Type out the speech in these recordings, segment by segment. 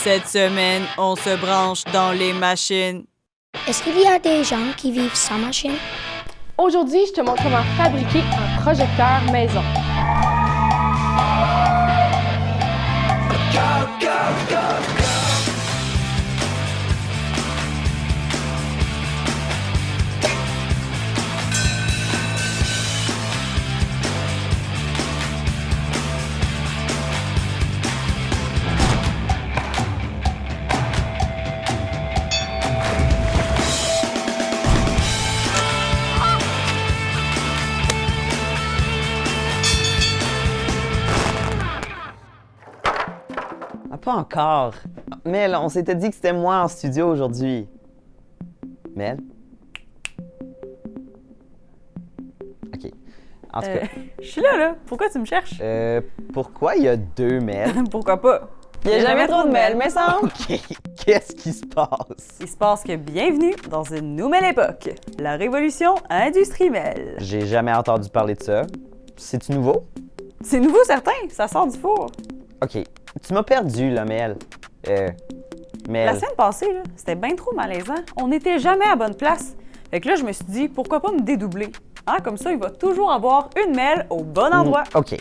Cette semaine, on se branche dans les machines. Est-ce qu'il y a des gens qui vivent sans machine? Aujourd'hui, je te montre comment fabriquer un projecteur maison. Pas encore. Mel, on s'était dit que c'était moi en studio aujourd'hui. Mel? OK. En tout cas, Je suis là. Pourquoi tu me cherches? pourquoi il y a deux Mel? Pourquoi pas? Il n'y a jamais trop de Mel, mais ça... semble. OK. Qu'est-ce qui se passe? Il se passe que bienvenue dans une nouvelle époque, la révolution industrielle. J'ai jamais entendu parler de ça. C'est-tu nouveau? C'est nouveau, certain, ça sort du four. OK. Tu m'as perdu, là, Mel. Mel. La semaine passée, là, c'était bien trop malaisant. On n'était jamais à bonne place. Fait que là, je me suis dit, pourquoi pas me dédoubler? Hein? Comme ça, il va toujours avoir une Mel au bon endroit. OK.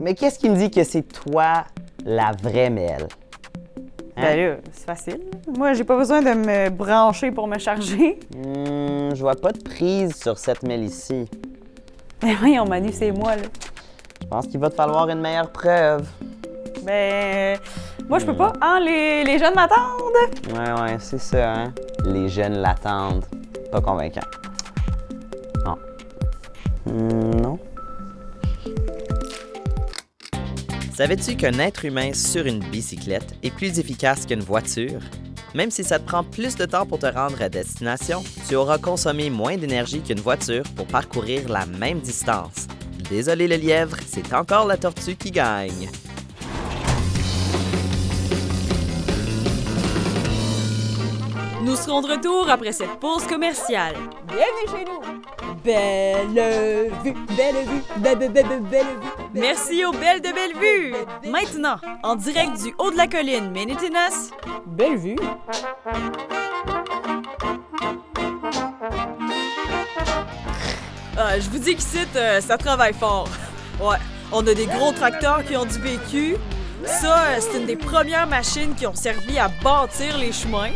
Mais qu'est-ce qui me dit que c'est toi, la vraie Mel? Hein? Ben là, c'est facile. Moi, j'ai pas besoin de me brancher pour me charger. Je vois pas de prise sur cette Mel ici. Ben voyons, Manu, c'est moi, là. Je pense qu'il va te falloir une meilleure preuve. Ben, moi, je peux pas. Hein, les jeunes m'attendent. Ouais, c'est ça, hein? Les jeunes l'attendent. Pas convaincant. Non. Non. Savais-tu qu'un être humain sur une bicyclette est plus efficace qu'une voiture? Même si ça te prend plus de temps pour te rendre à destination, tu auras consommé moins d'énergie qu'une voiture pour parcourir la même distance. Désolé le lièvre, c'est encore la tortue qui gagne. Nous serons de retour après cette pause commerciale. Bienvenue chez nous. Belle vue, belle vue. Merci aux Belles de Bellevue. Maintenant, en direct du haut de la colline Ménétinas, Belle vue. je vous dis qu'ici, ça travaille fort. Ouais, on a des gros tracteurs qui ont du vécu. Ça, c'est une des premières machines qui ont servi à bâtir les chemins.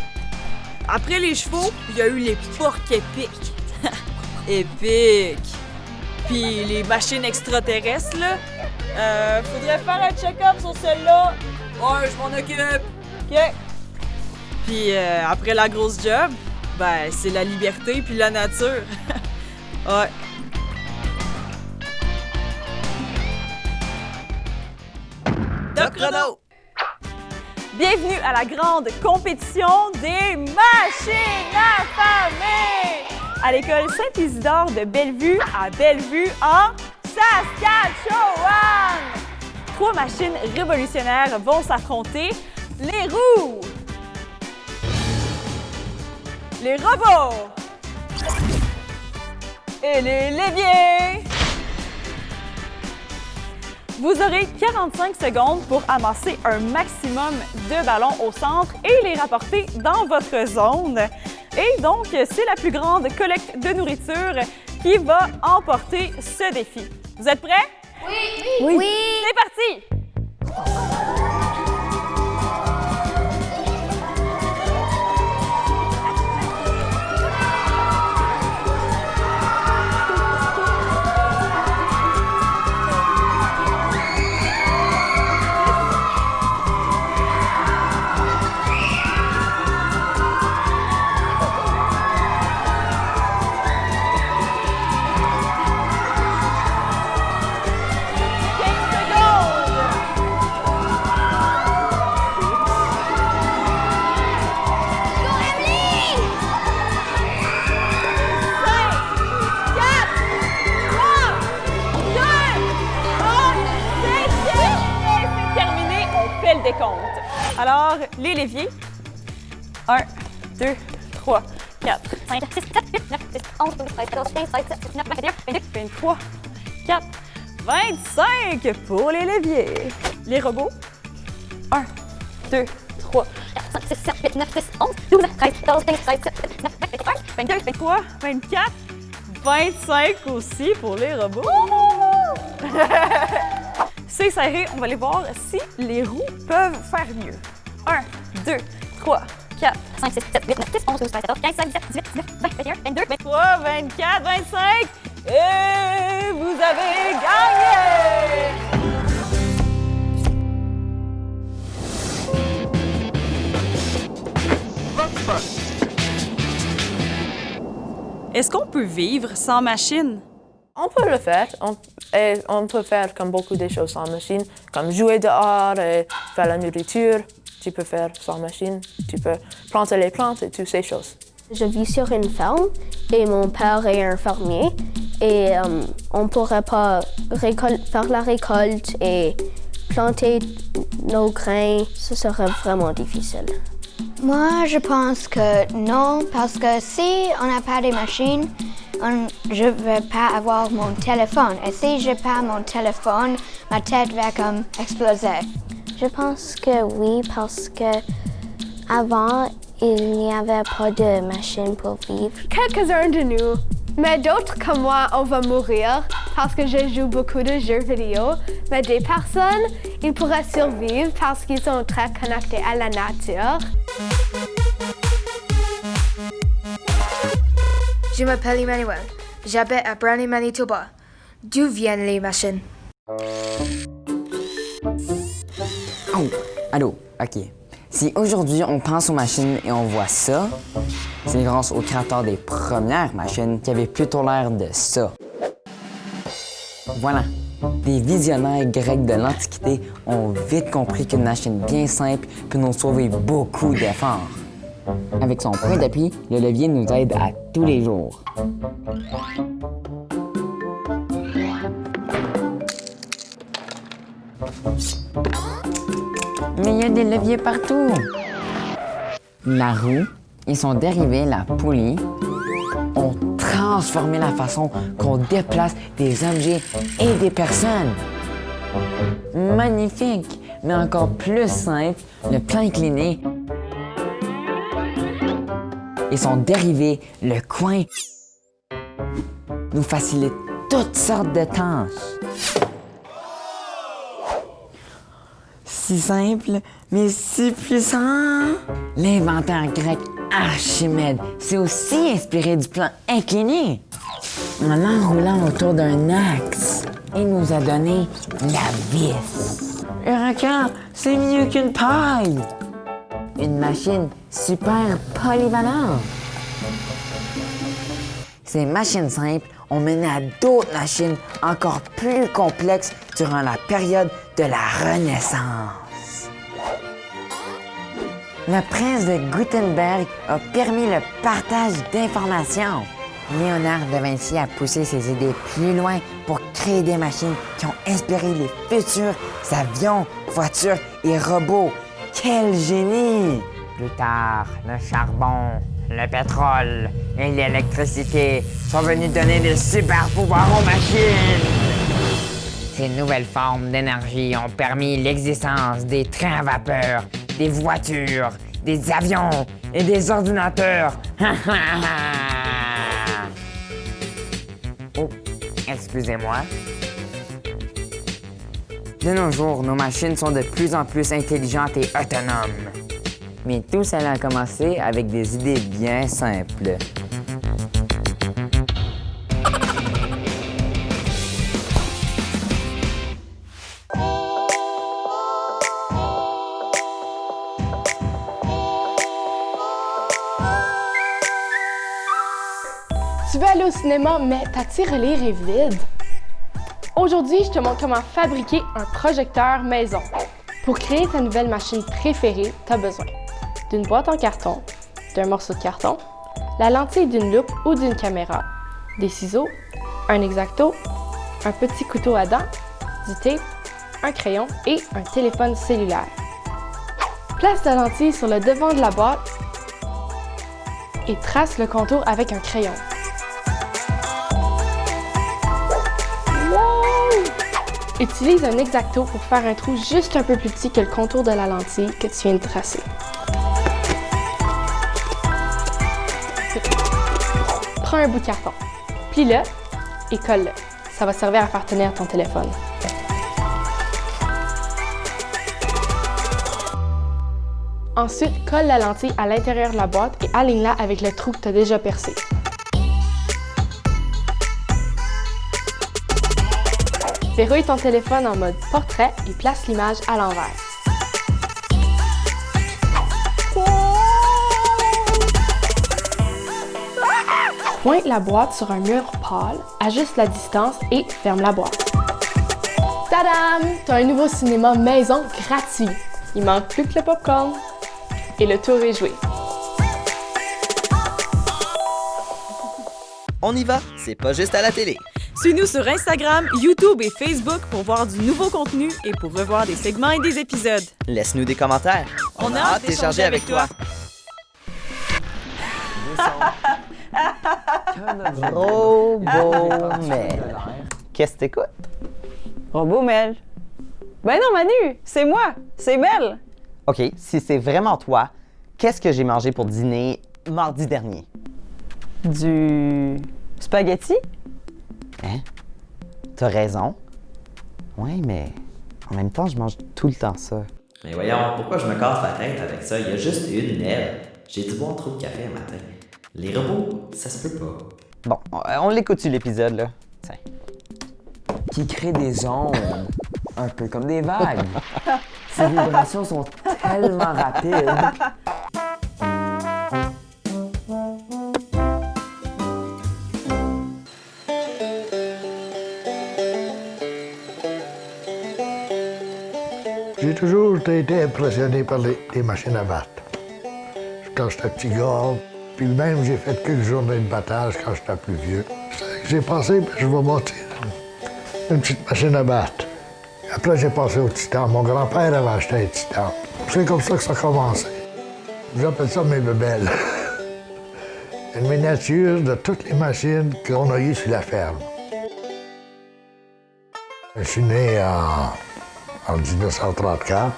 Après les chevaux, il y a eu les porcs épiques. Épiques! Puis les machines extraterrestres, là. Faudrait faire un check-up sur celle-là. Ouais, je m'en occupe. OK. Puis après la grosse job, ben, c'est la liberté puis la nature. Ouais. Top chrono! Bienvenue à la grande compétition des machines affamées à l'école Saint-Isidore de Bellevue à Bellevue en Saskatchewan. 3 machines révolutionnaires vont s'affronter. Les roues, les robots et les leviers. Vous aurez 45 secondes pour amasser un maximum de ballons au centre et les rapporter dans votre zone. Et donc, c'est la plus grande collecte de nourriture qui va emporter ce défi. Vous êtes prêts? Oui! C'est parti! Alors, les leviers. 1, 2, 3, 4, 5, 6, 7, 8, 9, 10, 11, 12, 13, 14, 15, 16, 17, 19, 20, 21, 22, 23, 4, 25 pour les leviers. Les robots. 1, 2, 3, 5, 6, 7, 8, 9, 10, 11, 12, 13, 14, 15, 16, 17, 18, 19, 20, 22, 23, 24, 25 aussi pour les robots. C'est serré, on va aller voir si les roues peuvent faire mieux. 1, 2, 3, 4, 5, 6, 7, 8, 9, 10, 11, 12, 13, 14, 15, 16, 17, 18, 19, 20, 21, 22, 23, 24, 25 et vous avez gagné! Est-ce qu'on peut vivre sans machine? On peut le faire. On peut faire comme beaucoup de choses sans machine, comme jouer dehors et faire la nourriture. Tu peux faire sans machine. Tu peux planter les plantes et toutes ces choses. Je vis sur une ferme et mon père est un fermier et on ne pourrait pas faire la récolte et planter nos grains. Ce serait vraiment difficile. Moi, je pense que non, parce que si on n'a pas de machines, je ne vais pas avoir mon téléphone. Et si je n'ai pas mon téléphone, ma tête va comme exploser. Je pense que oui, parce que avant, il n'y avait pas de machine pour vivre. quelques-uns de nous, mais d'autres comme moi, on va mourir parce que je joue beaucoup de jeux vidéo. Mais des personnes, ils pourraient survivre parce qu'ils sont très connectés à la nature. Je m'appelle Emmanuel. J'habite à Brownie, Manitoba. D'où viennent les machines? Oh, allô, ok. Si aujourd'hui on pense aux machines et on voit ça, c'est grâce aux créateurs des premières machines qui avaient plutôt l'air de ça. Voilà. Les visionnaires grecs de l'Antiquité ont vite compris qu'une machine bien simple peut nous sauver beaucoup d'efforts. Avec son point d'appui, le levier nous aide à tous les jours. Mais il y a des leviers partout. La roue et son dérivé, la poulie, ont transformé la façon qu'on déplace des objets et des personnes. Magnifique, mais encore plus simple, le plan incliné et son dérivé, le coin, nous facilite toutes sortes de tâches. Si simple, mais si puissant! L'inventeur grec Archimède s'est aussi inspiré du plan incliné. En l'enroulant autour d'un axe, il nous a donné la vis. Eureka, c'est mieux qu'une paille! Une machine super polyvalente. Ces machines simples ont mené à d'autres machines encore plus complexes durant la période de la Renaissance. Le prince de Gutenberg a permis le partage d'informations. Léonard de Vinci a poussé ses idées plus loin pour créer des machines qui ont inspiré les futurs avions, voitures et robots. Quel génie! Plus tard, le charbon, le pétrole et l'électricité sont venus donner des super pouvoirs aux machines. Ces nouvelles formes d'énergie ont permis l'existence des trains à vapeur, des voitures, des avions et des ordinateurs. Oh, excusez-moi. De nos jours, nos machines sont de plus en plus intelligentes et autonomes. Mais tout cela a commencé avec des idées bien simples. Tu veux aller au cinéma, mais ta tirelire est vide? Aujourd'hui, je te montre comment fabriquer un projecteur maison. Pour créer ta nouvelle machine préférée, tu as besoin d'une boîte en carton, d'un morceau de carton, la lentille d'une loupe ou d'une caméra, des ciseaux, un X-Acto, un petit couteau à dents, du tape, un crayon et un téléphone cellulaire. Place la lentille sur le devant de la boîte et trace le contour avec un crayon. Utilise un X-Acto pour faire un trou juste un peu plus petit que le contour de la lentille que tu viens de tracer. Prends un bout de carton, plie-le et colle-le. Ça va servir à faire tenir ton téléphone. Ensuite, colle la lentille à l'intérieur de la boîte et aligne-la avec le trou que tu as déjà percé. Verrouille ton téléphone en mode portrait et place l'image à l'envers. Pointe la boîte sur un mur pâle, ajuste la distance et ferme la boîte. Tadam! Tu as un nouveau cinéma maison gratuit. Il manque plus que le popcorn. Et le tour est joué. On y va, c'est pas juste à la télé. Suis-nous sur Instagram, YouTube et Facebook pour voir du nouveau contenu et pour revoir des segments et des épisodes. Laisse-nous des commentaires. On a hâte d'échanger avec toi. Robomel. Qu'est-ce que t'écoutes? Robomel. Ben non, Manu, c'est moi, c'est Mel. OK, si c'est vraiment toi, qu'est-ce que j'ai mangé pour dîner mardi dernier? Du spaghetti? Hein? T'as raison. Ouais, mais en même temps, je mange tout le temps ça. Mais voyons, pourquoi je me casse la tête avec ça? Il y a juste une Nell. J'ai dû boire trop de café un matin. Les robots, ça se peut pas. Bon, on l'écoute-tu l'épisode, là? Tiens. Qui crée des ondes, un peu comme des vagues. Ces vibrations sont tellement rapides. J'ai toujours été impressionné par les machines à battre. Quand j'étais petit gars, puis même j'ai fait quelques journées de battage quand j'étais plus vieux. J'ai pensé, je vais bâtir une petite machine à battre. Après, j'ai passé au titan. Mon grand-père avait acheté un titan. C'est comme ça que ça a commencé. J'appelle ça mes bébelles. Une miniature de toutes les machines qu'on a eues sur la ferme. Je suis né en 1934.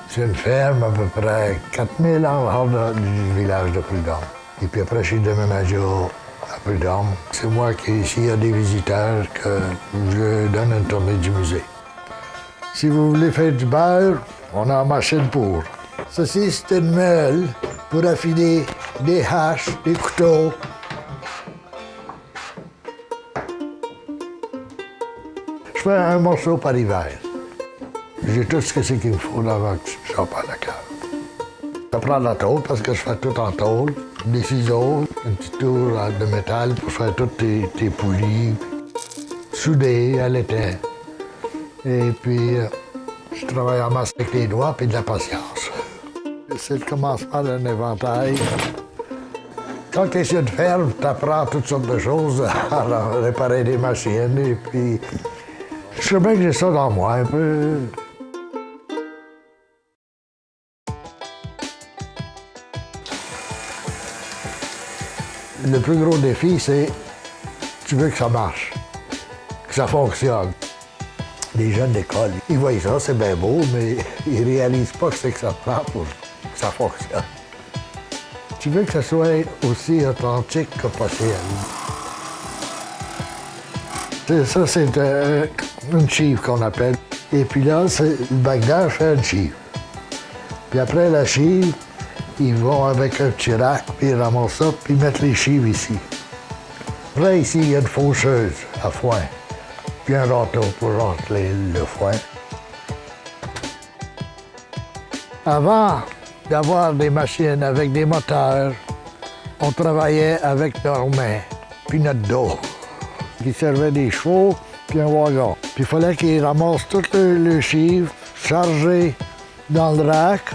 C'est une ferme à peu près 4000 ans hors du village de Prud'homme. Et puis après, je suis déménagé à Prud'homme. C'est moi qui, s'il y a des visiteurs, que je donne une tournée du musée. Si vous voulez faire du beurre, on a une machine pour. Ceci, c'est une meule pour affiner des haches, des couteaux. Je fais un morceau par hiver. J'ai tout ce que c'est qu'il me faut avant que je sorte par la cave. Je prends la tôle parce que je fais tout en tôle. Des ciseaux, une petite tour de métal pour faire toutes tes poulies. Souder à l'étain. Et puis, je travaille en masse avec les doigts et de la patience. C'est le commencement d'un éventail. Quand tu es sur une ferme, tu apprends toutes sortes de choses à réparer des machines. Et puis, je sais bien que j'ai ça dans moi un peu. Le plus gros défi, c'est tu veux que ça marche, que ça fonctionne. Les jeunes d'école, ils voient ça, c'est bien beau, mais ils réalisent pas que c'est que ça prend pour que ça fonctionne. Tu veux que ça soit aussi authentique que possible. Ça, c'est une chive qu'on appelle. Et puis là, le bagdeur fait une chive. Puis après la chive, ils vont avec un petit rack, puis ils ramassent ça, puis ils mettent les chives ici. Après, ici, il y a une faucheuse à foin, puis un râteau pour rentrer le foin. Avant d'avoir des machines avec des moteurs, on travaillait avec nos mains, puis notre dos, qui servait des chevaux, puis un wagon. Puis il fallait qu'ils ramassent toutes les chives chargées dans le rack.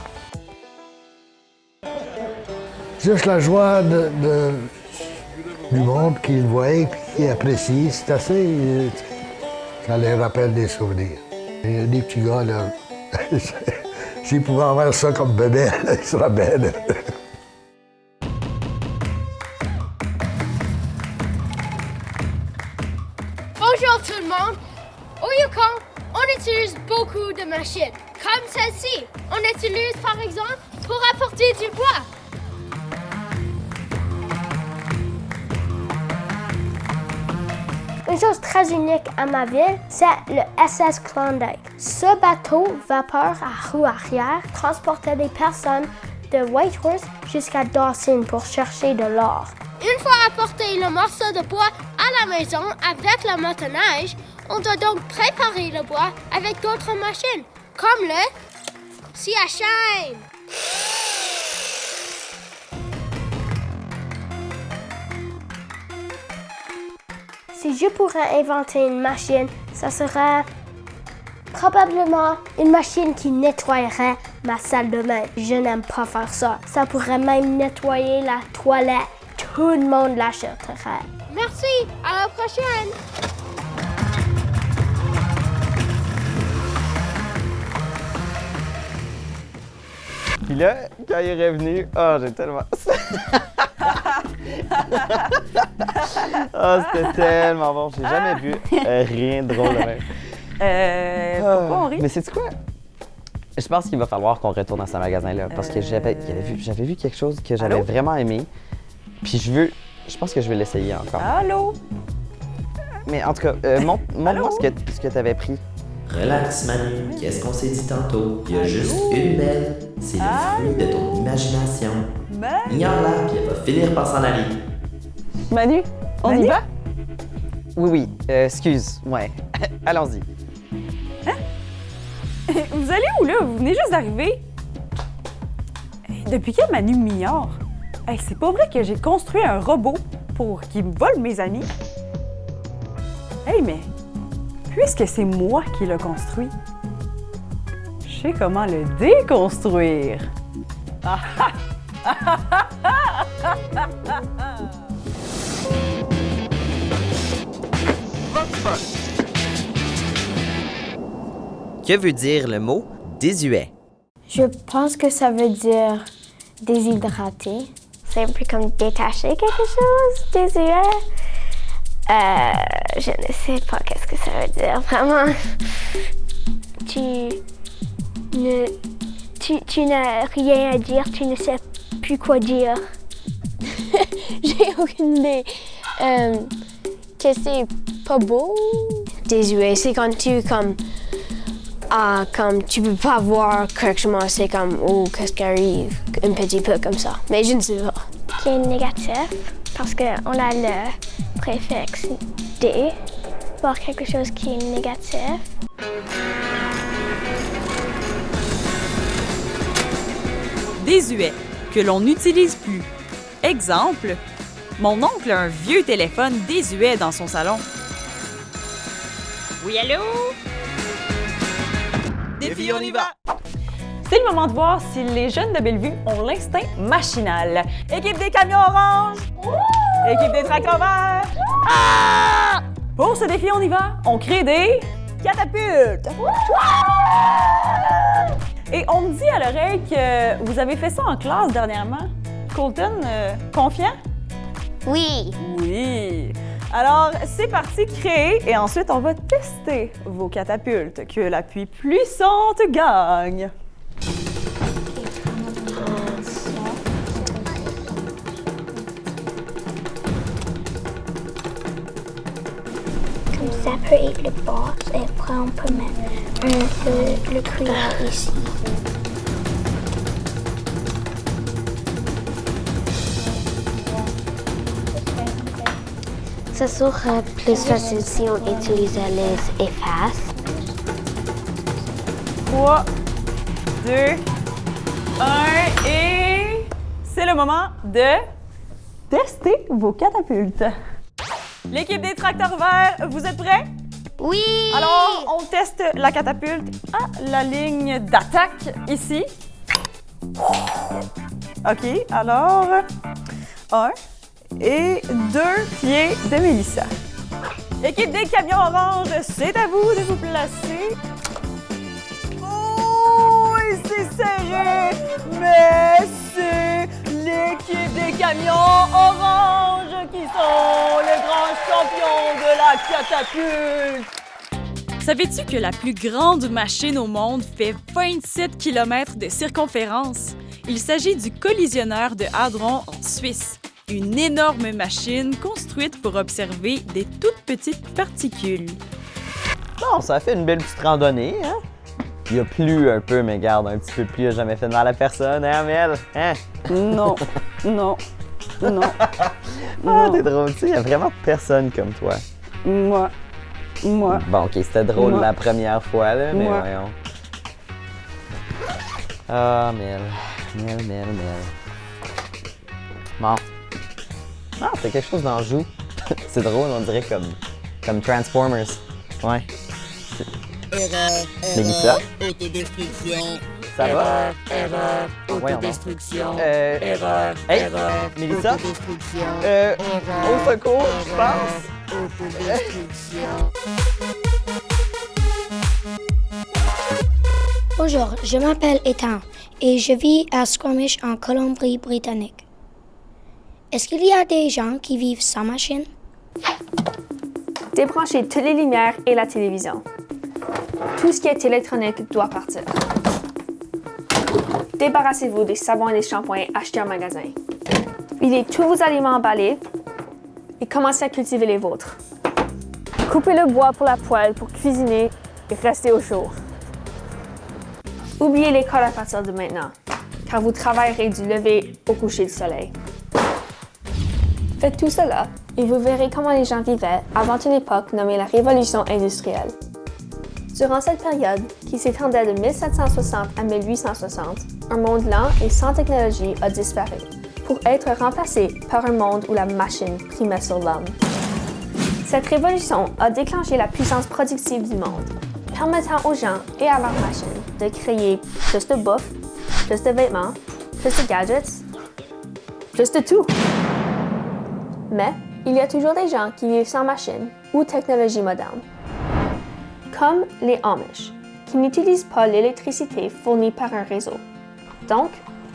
Juste la joie du monde qui le voit et qui apprécie, c'est assez. Ça les rappelle des souvenirs. Il y a des petits gars, là, s'ils pouvaient avoir ça comme bébé, là, ils seraient belles. Bonjour tout le monde! Où you come? utilise beaucoup de machines, comme celle-ci. On l'utilise par exemple pour apporter du bois. Une chose très unique à ma ville, c'est le SS Klondike. Ce bateau vapeur à roue arrière transportait des personnes de Whitehorse jusqu'à Dawson pour chercher de l'or. Une fois apporté le morceau de bois à la maison avec le motoneige, on doit donc préparer le bois avec d'autres machines, comme le scie à chaîne. Si je pourrais inventer une machine, ça serait probablement une machine qui nettoyerait ma salle de bain. Je n'aime pas faire ça. Ça pourrait même nettoyer la toilette. Tout le monde l'achèterait. Merci, à la prochaine. Puis là, quand il est revenu, oh, j'ai tellement... Oh, c'était tellement bon. J'ai jamais vu rien de drôle de même. Pourquoi on rit? Mais c'est quoi? Je pense qu'il va falloir qu'on retourne à ce magasin-là parce que j'avais vu quelque chose que j'avais vraiment aimé. Puis je pense que je vais l'essayer encore. Allô? Mais en tout cas, montre-moi ce que tu avais pris. Relax, Manu. Qu'est-ce qu'on s'est dit tantôt? Il y a juste une belle. C'est le fruit de ton imagination. Ignore-la, puis elle va finir par s'en aller. Manu, on y va? Oui, excuse. Ouais. Allons-y. Vous allez où, là? Vous venez juste d'arriver. Depuis quand Manu m'ignore? Hey, c'est pas vrai que j'ai construit un robot pour qu'il me vole mes amis? Hey, mais puisque c'est moi qui l'ai construit, je sais comment le déconstruire. Que veut dire le mot désuet? Je pense que ça veut dire déshydraté. C'est un peu comme détacher quelque chose, désuet. Je ne sais pas qu'est-ce que ça veut dire, vraiment. Tu n'as rien à dire, tu ne sais plus quoi dire. J'ai aucune idée. Que c'est pas beau? Désuet, c'est quand tu comme tu peux pas voir correctement, c'est comme oh qu'est-ce qui arrive, un petit peu comme ça. Mais je ne sais pas. Qui est négatif parce qu'on a le préfixe D, voir quelque chose qui est négatif. Désuet, que l'on n'utilise plus. Exemple, mon oncle a un vieux téléphone désuet dans son salon. Oui, allô? Défi, on y va! C'est le moment de voir si les jeunes de Bellevue ont l'instinct machinal. Équipe des camions oranges! Équipe des tracteurs verts! Ah! Pour ce défi, on y va. On crée des catapultes! Et on me dit à l'oreille que vous avez fait ça en classe dernièrement. Colton, confiant? Oui. Oui. Alors, c'est parti, créer, et ensuite, on va tester vos catapultes. Que la pluie puissante gagne. Comme ça peut être le bas, et après on peut mettre le crayon ici. Ça serait plus facile si on utilisait les effaces. 3, 2, 1 et c'est le moment de tester vos catapultes. L'équipe des tracteurs verts, vous êtes prêts? Oui! Alors, on teste la catapulte à la ligne d'attaque ici. OK, alors 1 et 2 pieds de Mélissa. Équipe des camions oranges, c'est à vous de vous placer. Oh, et c'est serré, mais c'est l'équipe des camions oranges qui sont les grands champions de la catapulte. Savais-tu que la plus grande machine au monde fait 27 km de circonférence? Il s'agit du collisionneur de Hadron en Suisse, une énorme machine construite pour observer des toutes petites particules. Bon, ça a fait une belle petite randonnée, hein? Il a plu un peu, mais garde, un petit peu de pluie n'a jamais fait de mal à personne, hein, Mel? Hein? Non, non, non. Ah, t'es drôle, tu sais, il y a vraiment personne comme toi. Moi. Bon, OK, c'était drôle Moi. la première fois, là, mais Moi. voyons. Ah, Mel. Bon. Ah, c'est quelque chose d'en joue. C'est drôle, on dirait comme Transformers. Ouais. Mélissa? Autodestruction. Ça va? Erreur. Voyons donc. Autodestruction. Hey, Mélissa? Autodestruction. Au secours, je pense. Autodestruction. Bonjour, je m'appelle Ethan et je vis à Squamish en Colombie-Britannique. Est-ce qu'il y a des gens qui vivent sans machine? Débranchez toutes les lumières et la télévision. Tout ce qui est électronique doit partir. Débarrassez-vous des savons et des shampoings achetés en magasin. Videz tous vos aliments emballés et commencez à cultiver les vôtres. Coupez le bois pour la poêle pour cuisiner et restez au chaud. Oubliez l'école à partir de maintenant, car vous travaillerez du lever au coucher du soleil. Faites tout cela et vous verrez comment les gens vivaient avant une époque nommée la Révolution industrielle. Durant cette période, qui s'étendait de 1760 à 1860, un monde lent et sans technologie a disparu, pour être remplacé par un monde où la machine primait sur l'homme. Cette révolution a déclenché la puissance productive du monde, permettant aux gens et à leurs machines de créer plus de bouffe, plus de vêtements, plus de gadgets, plus de tout. Mais il y a toujours des gens qui vivent sans machine ou technologie moderne. Comme les Amish, qui n'utilisent pas l'électricité fournie par un réseau. Donc,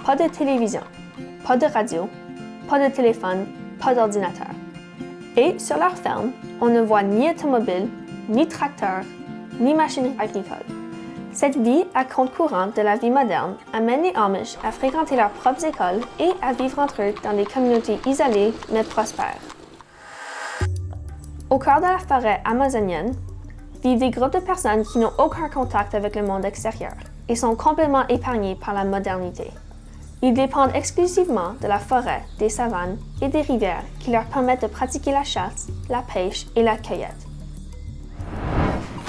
pas de télévision, pas de radio, pas de téléphone, pas d'ordinateur. Et sur leur ferme, on ne voit ni automobile, ni tracteur, ni machine agricole. Cette vie à compte courant de la vie moderne amène les Amish à fréquenter leurs propres écoles et à vivre entre eux dans des communautés isolées mais prospères. Au cœur de la forêt amazonienne, vivent des groupes de personnes qui n'ont aucun contact avec le monde extérieur et sont complètement épargnés par la modernité. Ils dépendent exclusivement de la forêt, des savanes et des rivières qui leur permettent de pratiquer la chasse, la pêche et la cueillette.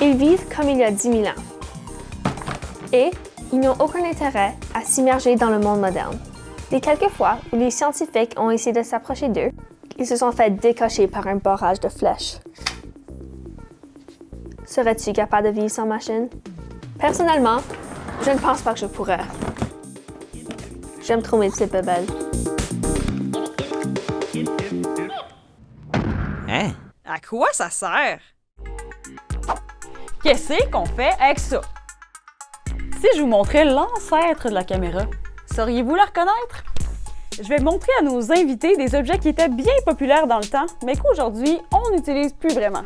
Ils vivent comme il y a 10 000 ans. Et ils n'ont aucun intérêt à s'immerger dans le monde moderne. Les quelques fois où les scientifiques ont essayé de s'approcher d'eux, ils se sont fait décocher par un barrage de flèches. Serais-tu capable de vivre sans machine? Personnellement, je ne pense pas que je pourrais. J'aime trop mes petites bébelles. Hein? À quoi ça sert? Qu'est-ce qu'on fait avec ça? Si je vous montrais l'ancêtre de la caméra, sauriez-vous la reconnaître? Je vais montrer à nos invités des objets qui étaient bien populaires dans le temps, mais qu'aujourd'hui, on n'utilise plus vraiment.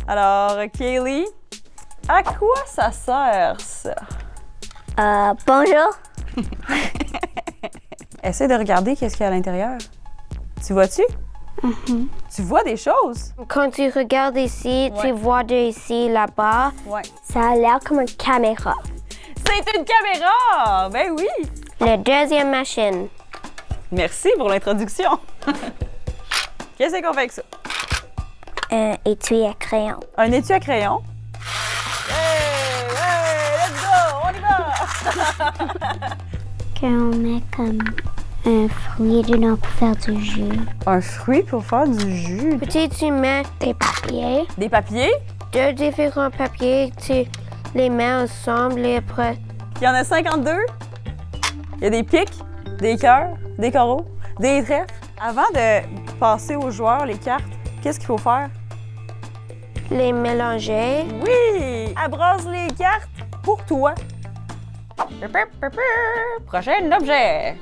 Alors, Kaylee, à quoi ça sert, ça? Bonjour. Essaie de regarder qu'est-ce qu'il y a à l'intérieur. Tu vois-tu? Tu vois des choses? Quand tu regardes ici, tu vois de ici, là-bas. Ouais. Ça a l'air comme une caméra. C'est une caméra! Ben oui! La deuxième machine. Merci pour l'introduction. Qu'est-ce qu'on fait avec ça? Un étui à crayon. Un étui à crayon. Hey! Hey! Let's go! On y va! Qu'on met comme un fruit dedans pour faire du jus. Un fruit pour faire du jus? Peut-être tu mets des papiers. Des papiers? Deux différents papiers, tu les mets ensemble et après... Il y en a 52. Il y a des pics, des cœurs, des carreaux, des trèfles. Avant de passer aux joueurs les cartes, qu'est-ce qu'il faut faire? Les mélanger. Oui! Abrasse les cartes pour toi. Prochain objet.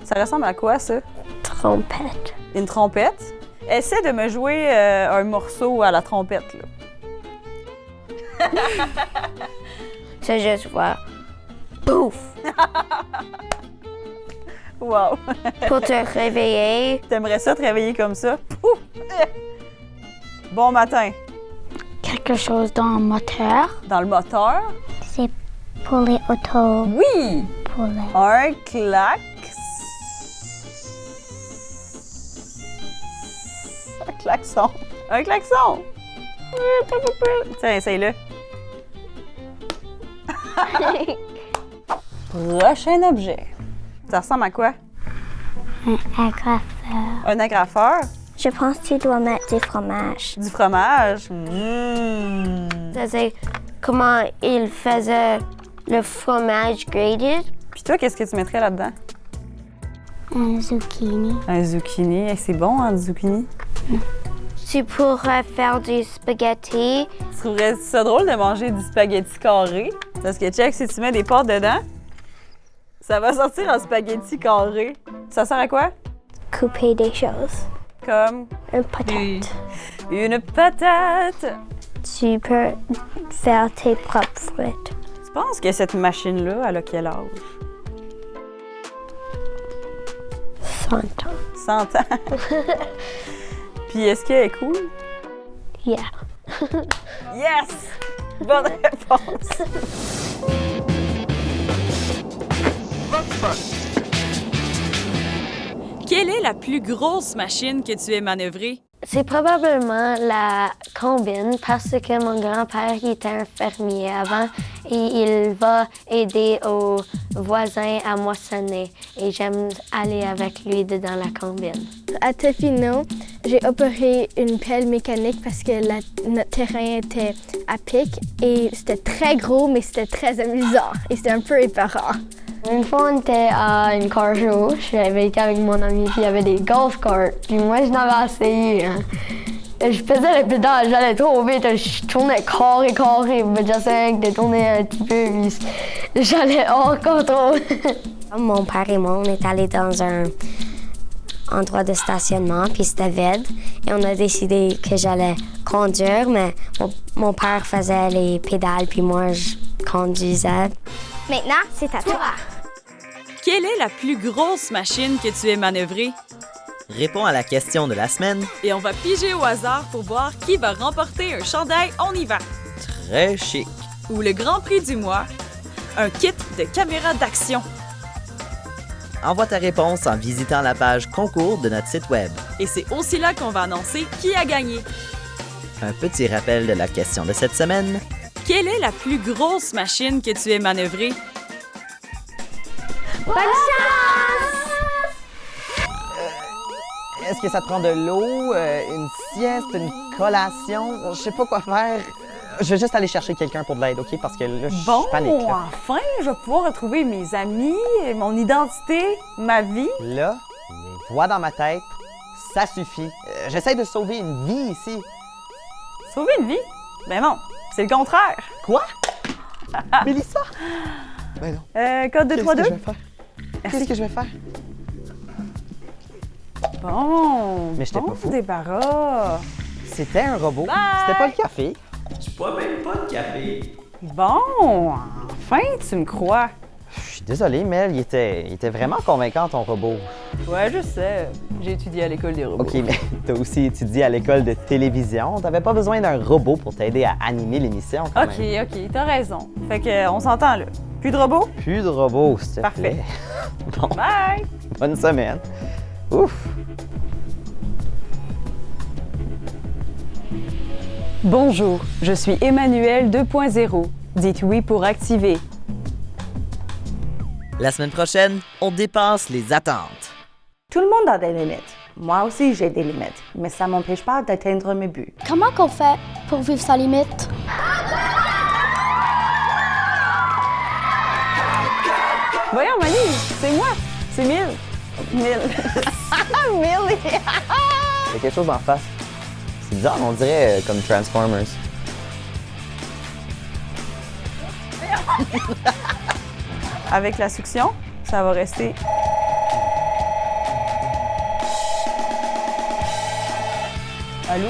Ça ressemble à quoi, ça? Trompette. Une trompette? Essaie de me jouer un morceau à la trompette, là. C'est juste voir. Pouf! Wow! Pour te réveiller. T'aimerais ça te réveiller comme ça? Pouf! Bon matin. Quelque chose dans le moteur. Dans le moteur? C'est pour les autos. Oui! Pour les... Un klax. Un klaxon. Un klaxon! Tiens, essaye-le. Prochain objet. Ça ressemble à quoi? Un agrafeur. Un agrafeur? Je pense que tu dois mettre du fromage. Du fromage? Ça, c'est comment il faisait le fromage grated. Puis toi, qu'est-ce que tu mettrais là-dedans? Un zucchini. Un zucchini. Eh, c'est bon, hein, du zucchini? Tu pourrais faire du spaghetti. Tu trouverais ça drôle de manger du spaghetti carré? Parce que check, si tu mets des pâtes dedans, ça va sortir en spaghetti carré. Ça sert à quoi? Couper des choses. Comme? Une patate. Une patate! Tu peux faire tes propres frites. Tu penses que cette machine-là, elle a quel âge? 100 ans. 100 ans? Puis est-ce qu'elle est cool? Yeah. Yes! Bonne réponse! Quelle est la plus grosse machine que tu aies manœuvrée? C'est probablement la combine parce que mon grand-père il était un fermier avant et il va aider aux voisins à moissonner et j'aime aller avec lui dedans la combine. À Tofino, j'ai opéré une pelle mécanique parce que notre terrain était à pic et c'était très gros mais c'était très amusant et c'était un peu épeurant. Une fois, on était à une car show. J'avais été avec mon ami, puis il y avait des golf carts. Puis moi, je n'avais essayé. Hein. Je faisais le pédale, j'allais trop vite. Je tournais carré. J'essayais de tourner un petit peu, puis j'allais encore trop. Mon père et moi, on est allés dans un endroit de stationnement, puis c'était vide. Et on a décidé que j'allais conduire, mais mon père faisait les pédales, puis moi, je conduisais. Maintenant, c'est à toi. Quelle est la plus grosse machine que tu aies manœuvrée? Réponds à la question de la semaine. Et on va piger au hasard pour voir qui va remporter un chandail On y va. Très chic. Ou le grand prix du mois, un kit de caméra d'action. Envoie ta réponse en visitant la page concours de notre site web. Et c'est aussi là qu'on va annoncer qui a gagné. Un petit rappel de la question de cette semaine. Quelle est la plus grosse machine que tu aies manœuvrée? Bonne chance! Est-ce que ça te prend de l'eau, une sieste, une collation? Je sais pas quoi faire. Je vais juste aller chercher quelqu'un pour de l'aide, OK? Parce que là, je panique. Là. Enfin, je vais pouvoir retrouver mes amis, mon identité, ma vie. Là, les voix dans ma tête, ça suffit. J'essaie de sauver une vie ici. Sauver une vie? Ben non, c'est le contraire. Quoi? Mélissa? Ben non. Code 232? Qu'est-ce que je vais faire? Bon, mais j'étais bon pas fou. Débarras. C'était un robot. Bye. C'était pas le café. Je bois même pas de café. Bon, enfin, tu me crois. Je suis désolé, Mel, il était vraiment convaincant, ton robot. Ouais, je sais. J'ai étudié à l'école des robots. OK, mais t'as aussi étudié à l'école de télévision. T'avais pas besoin d'un robot pour t'aider à animer l'émission, quand même. OK, t'as raison. Fait que, on s'entend, là. Plus de robots? Plus de robots, s'il te Parfait. plaît. Bon. Bye! Bonne semaine. Ouf! Bonjour, je suis Emmanuel 2.0. Dites oui pour activer. La semaine prochaine, on dépasse les attentes. Tout le monde a des limites. Moi aussi, j'ai des limites, mais ça m'empêche pas d'atteindre mes buts. Comment qu'on fait pour vivre sans limite? Voyons, Mani, c'est moi. C'est Mille. Mille. Mille. Il y a quelque chose en face. C'est bizarre, on dirait comme Transformers. Avec la succion, ça va rester. Allô?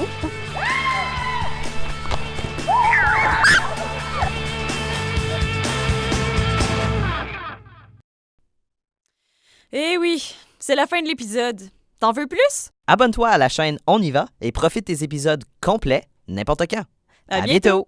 Eh oui, c'est la fin de l'épisode. T'en veux plus? Abonne-toi à la chaîne On y va et profite des épisodes complets n'importe quand. À bientôt.